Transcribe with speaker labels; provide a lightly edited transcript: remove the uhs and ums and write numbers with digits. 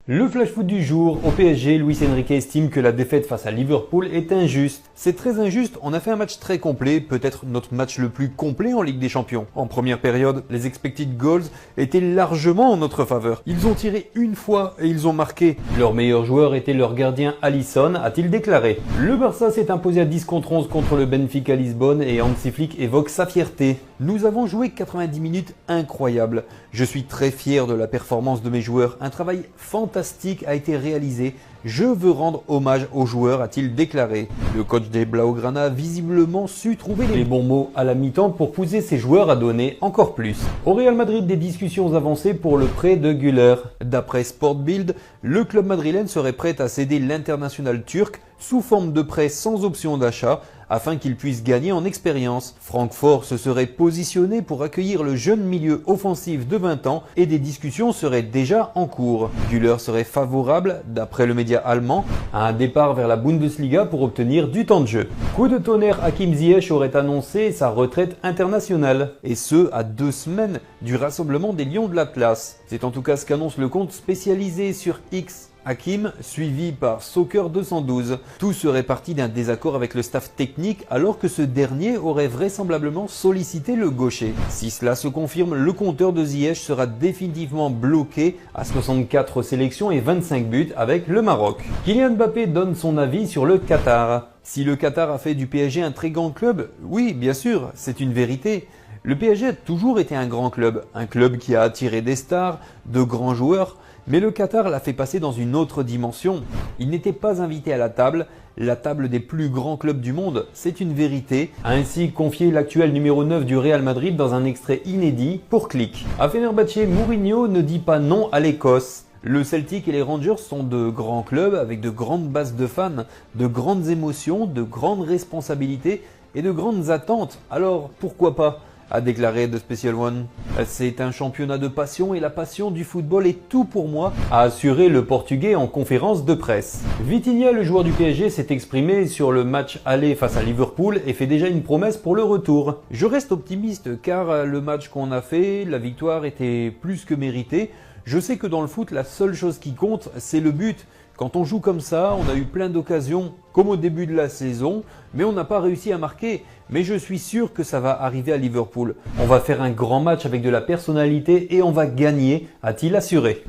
Speaker 1: Le flash foot du jour, au PSG, Luis Enrique estime que la défaite face à Liverpool est injuste. C'est très injuste, on a fait un match très complet, peut-être notre match le plus complet en Ligue des Champions. En première période, les expected goals étaient largement en notre faveur. Ils ont tiré une fois et ils ont marqué. Leur meilleur joueur était leur gardien Alisson, a-t-il déclaré. Le Barça s'est imposé à 10 contre 11 contre le Benfica Lisbonne et Hansi Flick évoque sa fierté. Nous avons joué 90 minutes incroyables. Je suis très fier de la performance de mes joueurs. Un travail fantastique a été réalisé. Je veux rendre hommage aux joueurs, a-t-il déclaré. Le coach des Blaugrana a visiblement su trouver les bons mots à la mi-temps pour pousser ses joueurs à donner encore plus. Au Real Madrid, des discussions avancées pour le prêt de Güler. D'après Sport Bild, le club madrilène serait prêt à céder l'international turc sous forme de prêt sans option d'achat afin qu'il puisse gagner en expérience. Francfort se serait positionné pour accueillir le jeune milieu offensif de 20 ans et des discussions seraient déjà en cours. Güler serait favorable, d'après le média allemand, à un départ vers la Bundesliga pour obtenir du temps de jeu. Coup de tonnerre, Hakim Ziyech aurait annoncé sa retraite internationale, et ce à 2 semaines du rassemblement des Lions de l'Atlas. C'est en tout cas ce qu'annonce le compte spécialisé sur X. Hakim, suivi par Soccer 212. Tout serait parti d'un désaccord avec le staff technique alors que ce dernier aurait vraisemblablement sollicité le gaucher. Si cela se confirme, le compteur de Ziyech sera définitivement bloqué à 64 sélections et 25 buts avec le Maroc. Kylian Mbappé donne son avis sur le Qatar. Si le Qatar a fait du PSG un très grand club, oui, bien sûr, c'est une vérité. Le PSG a toujours été un club qui a attiré des stars, de grands joueurs, mais le Qatar l'a fait passer dans une autre dimension. Il n'était pas invité à la table des plus grands clubs du monde, c'est une vérité, a ainsi confié l'actuel numéro 9 du Real Madrid dans un extrait inédit pour Click. À Fenerbahçe, Mourinho ne dit pas non à l'Écosse. Le Celtic et les Rangers sont de grands clubs avec de grandes bases de fans, de grandes émotions, de grandes responsabilités et de grandes attentes. Alors pourquoi pas ? A déclaré The Special One. C'est un championnat de passion et la passion du football est tout pour moi, a assuré le Portugais en conférence de presse. Vitinha, le joueur du PSG, s'est exprimé sur le match aller face à Liverpool et fait déjà une promesse pour le retour. Je reste optimiste car le match qu'on a fait, la victoire était plus que méritée. Je sais que dans le foot, la seule chose qui compte, c'est le but. Quand on joue comme ça, on a eu plein d'occasions, comme au début de la saison, mais on n'a pas réussi à marquer. Mais je suis sûr que ça va arriver à Liverpool. On va faire un grand match avec de la personnalité et on va gagner, a-t-il assuré.